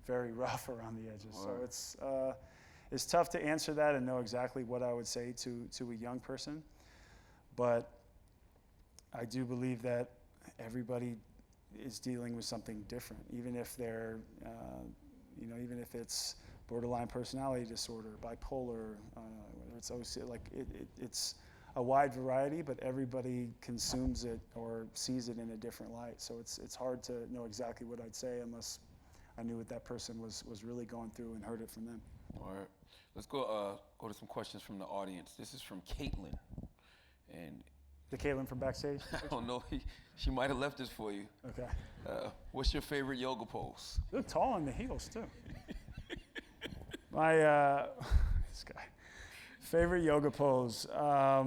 very rough around the edges. Right. So it's tough to answer that and know exactly what I would say to a young person. But I do believe that everybody is dealing with something different, even if they're, even if it's borderline personality disorder, bipolar, whether it's OCD, like it's a wide variety, but everybody consumes it or sees it in a different light. So it's hard to know exactly what I'd say unless I knew what that person was really going through and heard it from them. All right, let's go to some questions from the audience. This is from Caitlin, and the Caitlin from backstage? I don't know. She might have left this for you. Okay. What's your favorite yoga pose? You look tall on the heels too. My this guy. Favorite yoga pose. I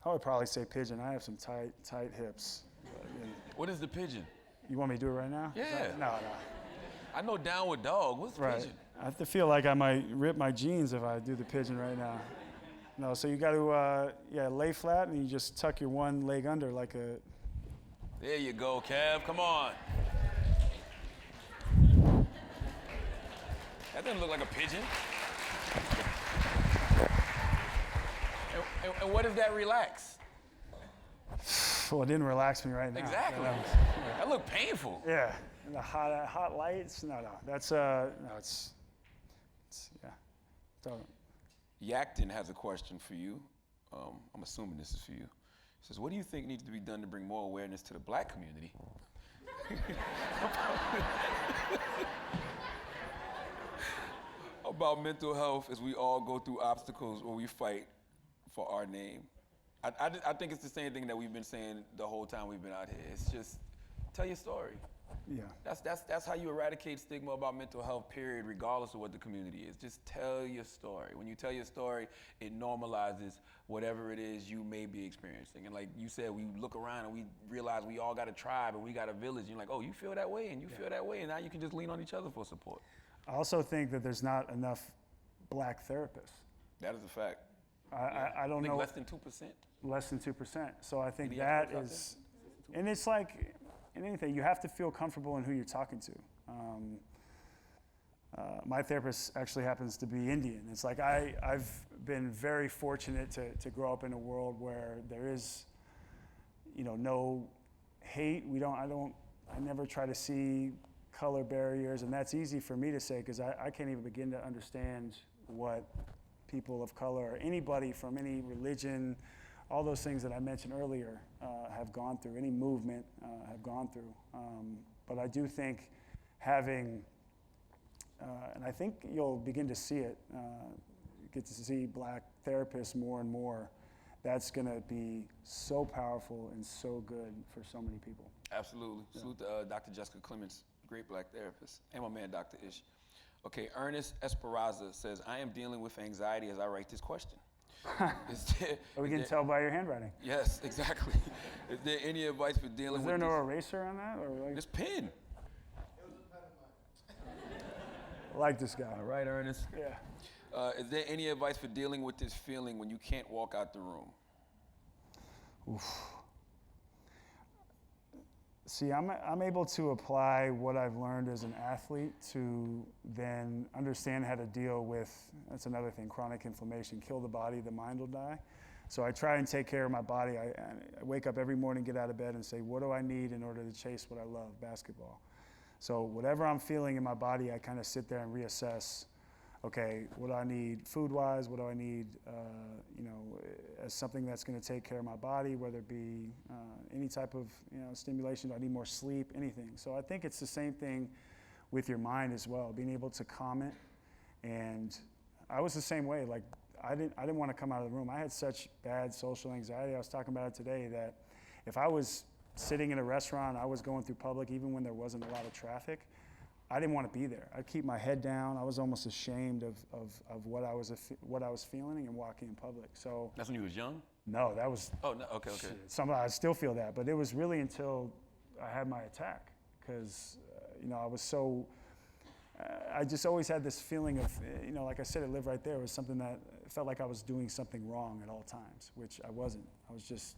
would probably say pigeon. I have some tight hips. What is the pigeon? You want me to do it right now? Yeah. No. I know downward dog. What's the pigeon? I have to feel like I might rip my jeans if I do the pigeon right now. No, so you got to lay flat and you just tuck your one leg under like a. There you go, Kev. Come on. That doesn't look like a pigeon. And what does that relax? Well, it didn't relax me right now. Exactly. That looked painful. Yeah. And the hot lights. No. That's it's yeah. Don't. Yakton has a question for you. I'm assuming this is for you. He says, what do you think needs to be done to bring more awareness to the black community about mental health as we all go through obstacles or we fight for our name? I think it's the same thing that we've been saying the whole time we've been out here. It's just tell your story. Yeah. That's how you eradicate stigma about mental health, period, regardless of what the community is. Just tell your story. When you tell your story, it normalizes whatever it is you may be experiencing. And like you said, we look around and we realize we all got a tribe and we got a village. And you're like, oh, you feel that way and you feel that way. And now you can just lean on each other for support. I also think that there's not enough black therapists. That is a fact. I don't know. Less than 2%? Less than 2%. So I think Any that experts is, and it's like, in anything, you have to feel comfortable in who you're talking to. My therapist actually happens to be Indian. It's like I've been very fortunate to grow up in a world where there is, no hate. I never try to see color barriers, and that's easy for me to say because I can't even begin to understand what people of color or anybody from any religion, all those things that I mentioned earlier have gone through, any movement have gone through. But I do think having, and I think you'll begin to see it, get to see black therapists more and more, that's gonna be so powerful and so good for so many people. Absolutely. Yeah. Salute to Dr. Jessica Clements, great black therapist, and my man, Dr. Ish. Okay, Ernest Esperanza says, I am dealing with anxiety as I write this question. We can tell by your handwriting. Yes, exactly. Is there any advice for dealing with Is there no eraser on that? Or like... This pen. It was a pen of mine. I like this guy. All right, Ernest. Yeah. Is there any advice for dealing with this feeling when you can't walk out the room? Oof. See, I'm able to apply what I've learned as an athlete to then understand how to deal with, that's another thing, chronic inflammation. Kill the body, the mind will die. So I try and take care of my body. I wake up every morning, get out of bed and say, what do I need in order to chase what I love, basketball? So whatever I'm feeling in my body, I kind of sit there and reassess, okay, what do I need food-wise? What do I need, as something that's going to take care of my body, whether it be any type of, stimulation. Do I need more sleep? Anything. So I think it's the same thing with your mind as well, being able to comment. And I was the same way. Like I didn't want to come out of the room. I had such bad social anxiety. I was talking about it today that if I was sitting in a restaurant, I was going through public, even when there wasn't a lot of traffic, I didn't want to be there. I'd keep my head down. I was almost ashamed of what I was feeling and walking in public. So that's when you was young? No, that was. Oh no, okay. I still feel that, but it was really until I had my attack, because I was so. I just always had this feeling of, like I said, it lived right there. It was something that felt like I was doing something wrong at all times, which I wasn't. I was just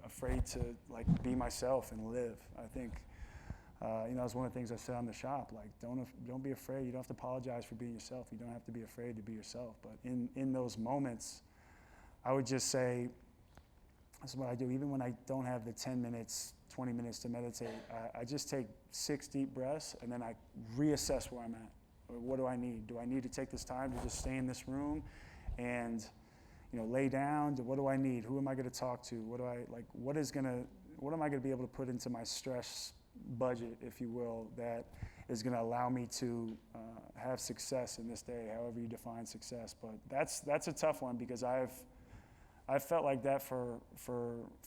afraid to be myself and live. I think. It's one of the things I said on the shop, like, don't be afraid. You don't have to apologize for being yourself. You don't have to be afraid to be yourself. But in those moments, I would just say, that's what I do. Even when I don't have the 10 minutes, 20 minutes to meditate, I just take 6 deep breaths, and then I reassess where I'm at. What do I need? Do I need to take this time to just stay in this room and, lay down? What do I need? Who am I going to talk to? What am I going to be able to put into my stress budget, if you will, that is going to allow me to have success in this day, however you define success. But that's a tough one, because I've felt like that for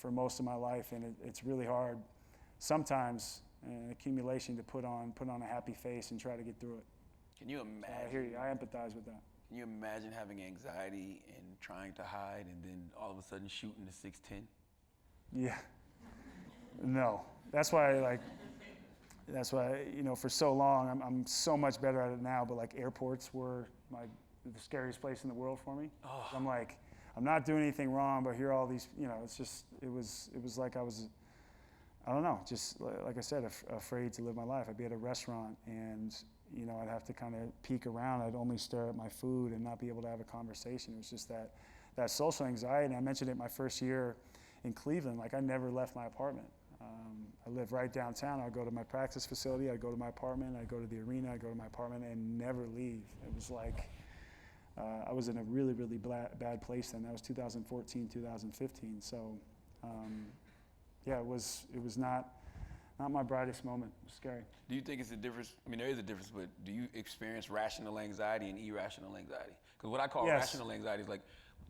most of my life, and it's really hard sometimes, an accumulation, to put on a happy face and try to get through it. Can you imagine? I hear you. I empathize with that. Can you imagine having anxiety and trying to hide, and then all of a sudden shooting the 6'10"? Yeah. No. That's why, for so long, I'm so much better at it now, but airports were the scariest place in the world for me. Oh. I'm like, I'm not doing anything wrong, but here are all these, it was like I was, I don't know, just like I said, afraid to live my life. I'd be at a restaurant and, I'd have to kind of peek around. I'd only stare at my food and not be able to have a conversation. It was just that social anxiety. I mentioned it my first year in Cleveland. I never left my apartment. I lived right downtown. I'd go to my practice facility, I'd go to my apartment, I'd go to the arena, I'd go to my apartment, and never leave. It was like I was in a really, really bad place then. That was 2014, 2015. So, it was not my brightest moment. It was scary. Do you think it's a difference? I mean, there is a difference, but do you experience rational anxiety and irrational anxiety? Because what I call rational anxiety is when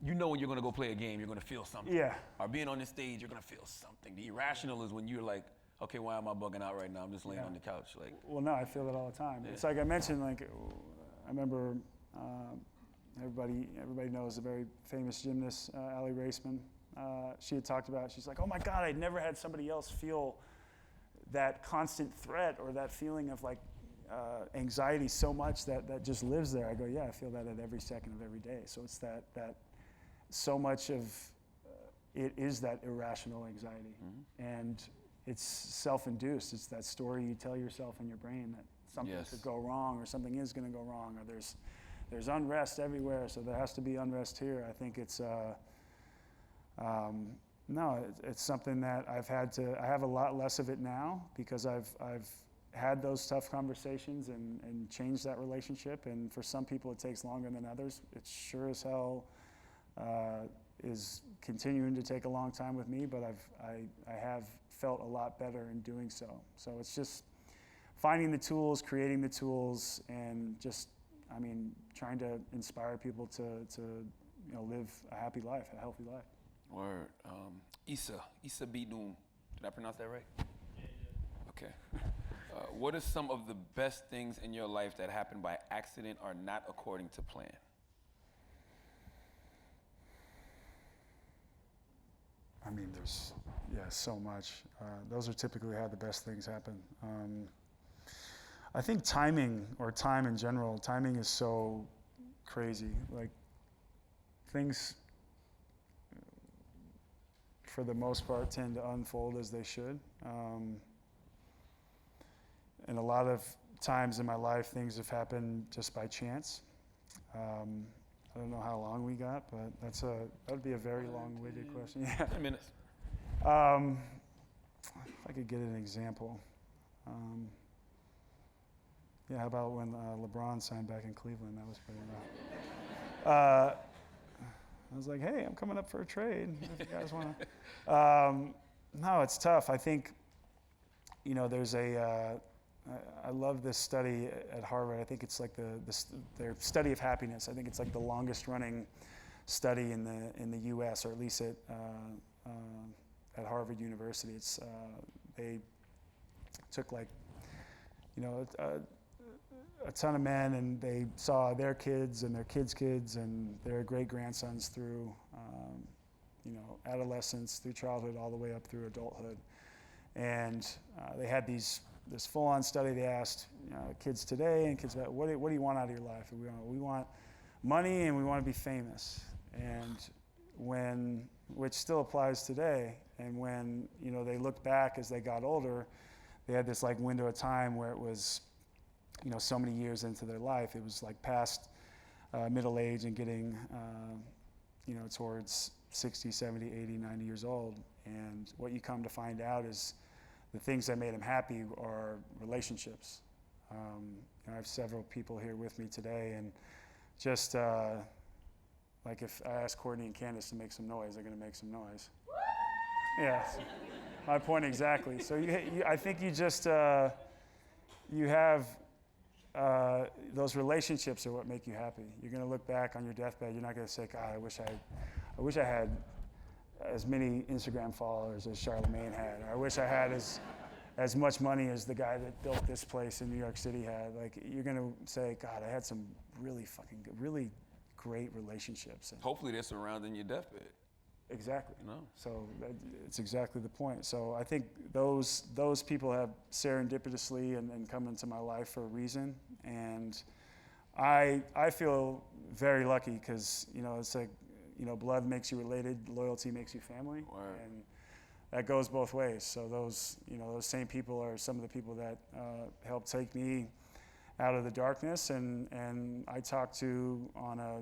you're going to go play a game, you're going to feel something. Yeah. Or being on the stage, you're going to feel something. The irrational is when you're like, okay, why am I bugging out right now? I'm just laying on the couch. Well, no, I feel that all the time. Yeah. It's like I mentioned, I remember everybody knows the very famous gymnast, Allie Raceman. She had talked about, she's like, oh my God, I'd never had somebody else feel that constant threat or that feeling of anxiety so much that just lives there. I go, yeah, I feel that at every second of every day. So it's that so much of it is that irrational anxiety. Mm-hmm. And it's self-induced. It's that story you tell yourself in your brain that something could go wrong, or something is going to go wrong, or there's unrest everywhere, so there has to be unrest here. I think it's it's something that I have a lot less of it now, because I've had those tough conversations and changed that relationship. And for some people it takes longer than others. It sure as hell is continuing to take a long time with me, but I have felt a lot better in doing so. So it's just finding the tools, creating the tools, and just, trying to inspire people to live a happy life, a healthy life. Word. Issa Bidum. Did I pronounce that right? Yeah. Okay. What are some of the best things in your life that happened by accident or not according to plan? There's so much. Those are typically how the best things happen. I think timing, or time in general, timing is so crazy. Like, things, for the most part, tend to unfold as they should. And a lot of times in my life, things have happened just by chance. I don't know how long we got, but that'd be a very long-winded question. Yeah. 10 minutes. If I could get an example. Yeah, how about when LeBron signed back in Cleveland? That was pretty rough. I was like, hey, I'm coming up for a trade if you guys want to. No, it's tough. I think, there's I love this study at Harvard. I think it's like their study of happiness. I think it's like the longest running study in the U.S., or at least at Harvard University. It's they took a ton of men, and they saw their kids and their kids' kids and their great-grandsons through adolescence, through childhood, all the way up through adulthood. And they had this full-on study. They asked kids today and kids about what do you want out of your life? And we want money, and we want to be famous. And which still applies today. And when they looked back as they got older, they had this window of time where it was so many years into their life. It was past middle age and getting towards 60, 70, 80, 90 years old. And what you come to find out is the things that made them happy are relationships. I have several people here with me today, and just if I ask Courtney and Candace to make some noise, they're going to make some noise. Yeah, my point exactly. So I think you just you have those relationships are what make you happy. You're going to look back on your deathbed. You're not going to say, God, I wish I had as many Instagram followers as Charlamagne had, or I wish I had as much money as the guy that built this place in New York City had. You're going to say, God, I had some really fucking good, really great relationships. And hopefully they're surrounding your deathbed. Exactly. No. So it's exactly the point. So I think those people have serendipitously and come into my life for a reason. And I feel very lucky because, it's blood makes you related, loyalty makes you family. Word. And that goes both ways. So those same people are some of the people that helped take me out of the darkness, and I talk to on a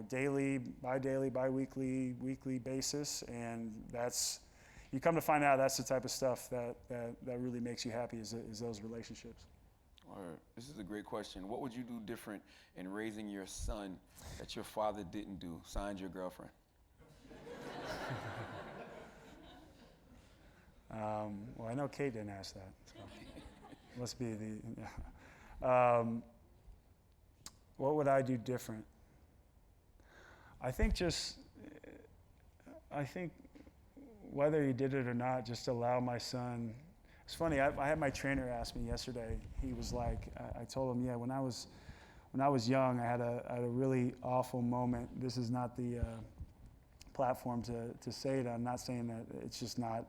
daily, bi-weekly, weekly basis, and you come to find out that's the type of stuff that really makes you happy is those relationships. All right. This is a great question. What would you do different in raising your son that your father didn't do? Signed, your girlfriend. Well, I know Kate didn't ask that. So must be the. What would I do different? I think whether he did it or not, just allow my son. It's funny. I had my trainer ask me yesterday. He was like, I told him, yeah, when I was young, I had a really awful moment. This is not the platform to say it. I'm not saying that it's just not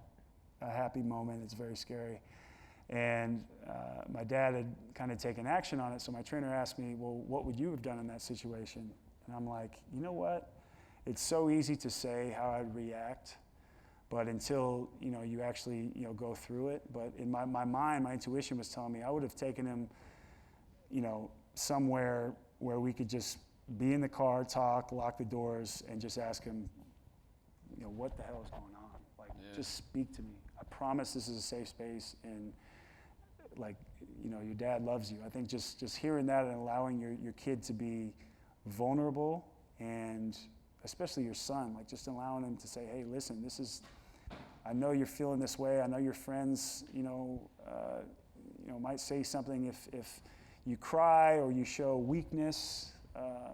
a happy moment. It's very scary. And my dad had kind of taken action on it. So my trainer asked me, well, what would you have done in that situation? And I'm like, you know what? It's so easy to say how I'd react, but until you actually go through it. But in my mind, my intuition was telling me I would have taken him, somewhere where we could just be in the car, talk, lock the doors, and just ask him, what the hell is going on? Just speak to me. I promise this is a safe space, and your dad loves you. I think just hearing that and allowing your kid to be vulnerable, and especially your son, just allowing him to say, hey, listen, I know you're feeling this way. I know your friends, might say something if you cry or you show weakness,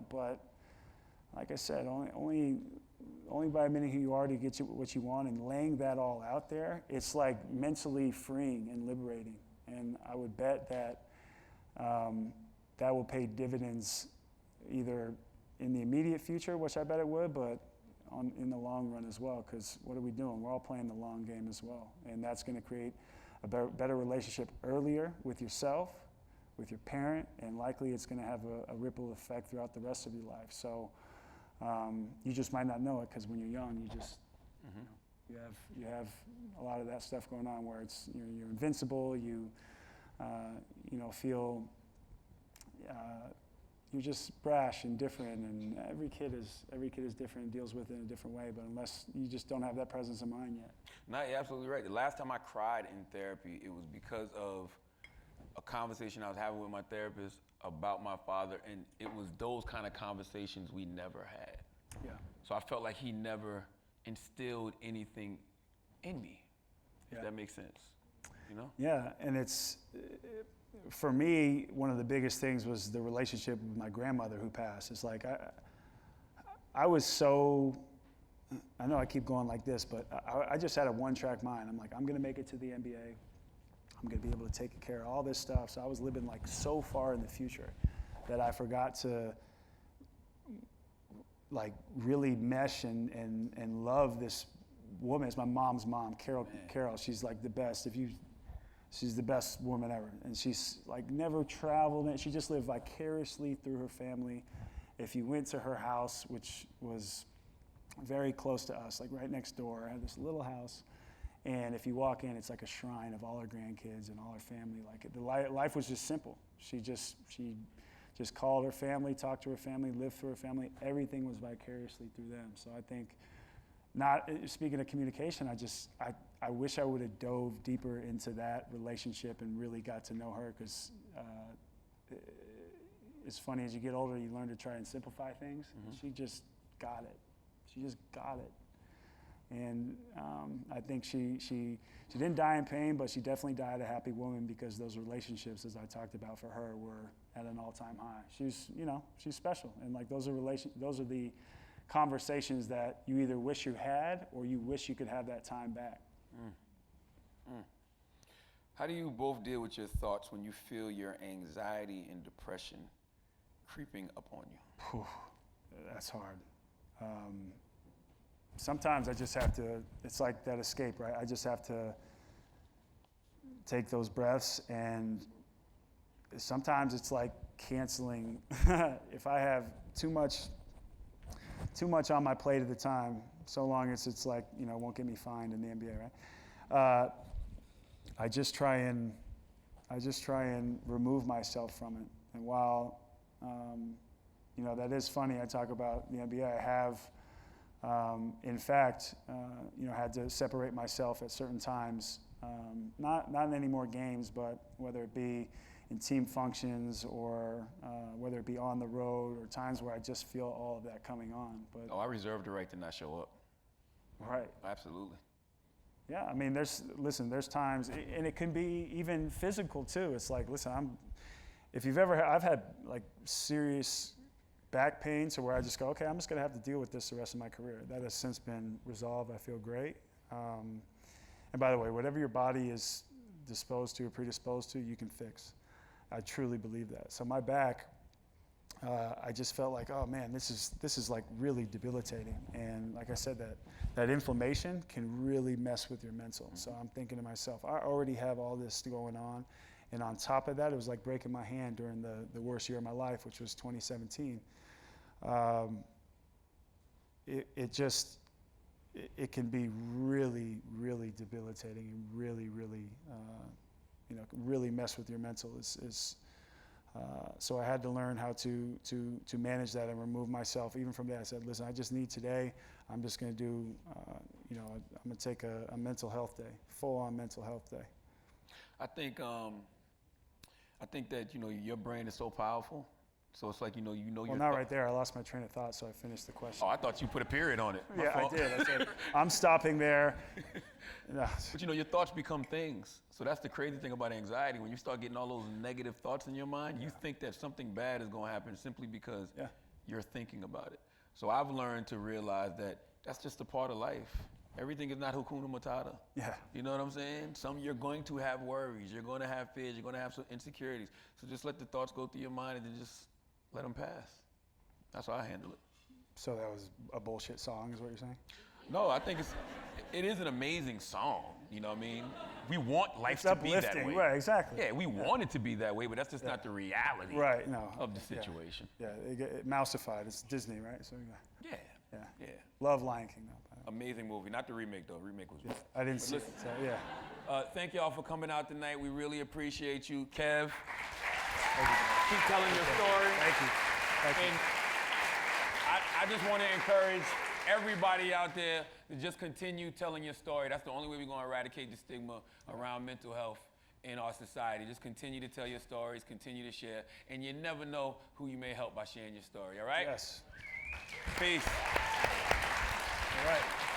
but like I said, only by admitting who you are to get you what you want, and laying that all out there, it's mentally freeing and liberating. And I would bet that that will pay dividends either in the immediate future, which I bet it would, but in the long run as well, because what are we doing? We're all playing the long game as well. And that's going to create a better relationship earlier with yourself, with your parent, and likely it's going to have a ripple effect throughout the rest of your life. So you just might not know it because when you're young, you just you have a lot of that stuff going on where it's you're invincible. You feel you're just brash and different, and every kid is different and deals with it in a different way. But unless you just don't have that presence of mind yet. No, you're absolutely right. The last time I cried in therapy, it was because of a conversation I was having with my therapist about my father, and it was those kind of conversations we never had. Yeah. So I felt like he never instilled anything in me, if that makes sense, Yeah, and it's, for me, one of the biggest things was the relationship with my grandmother who passed. It's like, I was so, I know I keep going like this, but I just had a one-track mind. I'm like, I'm gonna make it to the NBA. I'm gonna be able to take care of all this stuff. So I was living like so far in the future that I forgot to like really mesh and love this woman. It's my mom's mom, Carol. Carol, she's like the best. She's the best woman ever. And she's like never traveled, and she just lived vicariously through her family. If you went to her house, which was very close to us, like right next door, I had this little house. And if you walk in, it's like a shrine of all her grandkids and all her family. Like the life was just simple. She just called her family, talked to her family, lived through her family. Everything was vicariously through them. So I think, not speaking of communication, I wish I would have dove deeper into that relationship and really got to know her, because it's funny, as you get older, you learn to try and simplify things. She just got it. She just got it. And I think she didn't die in pain, but she definitely died a happy woman, because those relationships, as I talked about for her, were at an all-time high. She's special, and like those are the conversations that you either wish you had or you wish you could have that time back. How do you both deal with your thoughts when you feel your anxiety and depression creeping up on you? That's hard. Sometimes I just have to, it's like that escape, right? I just have to take those breaths, and sometimes it's like canceling. If I have too much on my plate at the time, so long as it's like, it won't get me fined in the NBA, right? I just try and remove myself from it. And while, that is funny, I talk about the NBA, I have, in fact, had to separate myself at certain times, not in any more games, but whether it be in team functions or whether it be on the road, or times where I just feel all of that coming on. But I reserve the right to not show up. Right. Absolutely. Yeah, I mean, there's times, and it can be even physical too. It's like, listen, I've had like serious back pain to where I just go, okay, I'm just gonna have to deal with this the rest of my career. That has since been resolved. I feel great. And by the way, whatever your body is disposed to or predisposed to, you can fix. I truly believe that. So my back, I just felt like, oh man, this is like really debilitating. And like I said, that inflammation can really mess with your mental. So I'm thinking to myself, I already have all this going on. And on top of that, it was like breaking my hand during the worst year of my life, which was 2017. It can be really, really debilitating, and really, really, really mess with your mental. So I had to learn how to manage that and remove myself even from that. I said, listen, I just need today. I'm just going to do, I'm going to take a mental health day, full-on mental health day. I think that your brain is so powerful. So it's like Well, not right there. I lost my train of thought, so I finished the question. Oh, I thought you put a period on it. Yeah, I did. I said, I'm stopping there. No. But your thoughts become things. So that's the crazy thing about anxiety. When you start getting all those negative thoughts in your mind, you think that something bad is going to happen simply because you're thinking about it. So I've learned to realize that that's just a part of life. Everything is not Hakuna Matata. Yeah. You know what I'm saying? You're going to have worries. You're going to have fears. You're going to have some insecurities. So just let the thoughts go through your mind and then just let them pass. That's how I handle it. So that was a bullshit song, is what you're saying? No, I think it is an amazing song. You know what I mean? We want life It's to be that uplifting, way. right? Exactly. Yeah, we want it to be that way, but that's just not the reality Right. No. of the situation. Yeah. It mouseified. It's Disney, right? So Yeah. yeah. Love Lion King though. Amazing movie. Not the remake, though. Remake was rough. I didn't see it. So yeah. Thank y'all for coming out tonight. We really appreciate you. Kev, keep telling your story. Thank you. Thank you. And I just want to encourage everybody out there to just continue telling your story. That's the only way we're going to eradicate the stigma around mental health in our society. Just continue to tell your stories, continue to share, and you never know who you may help by sharing your story, all right? Yes. Peace. All right.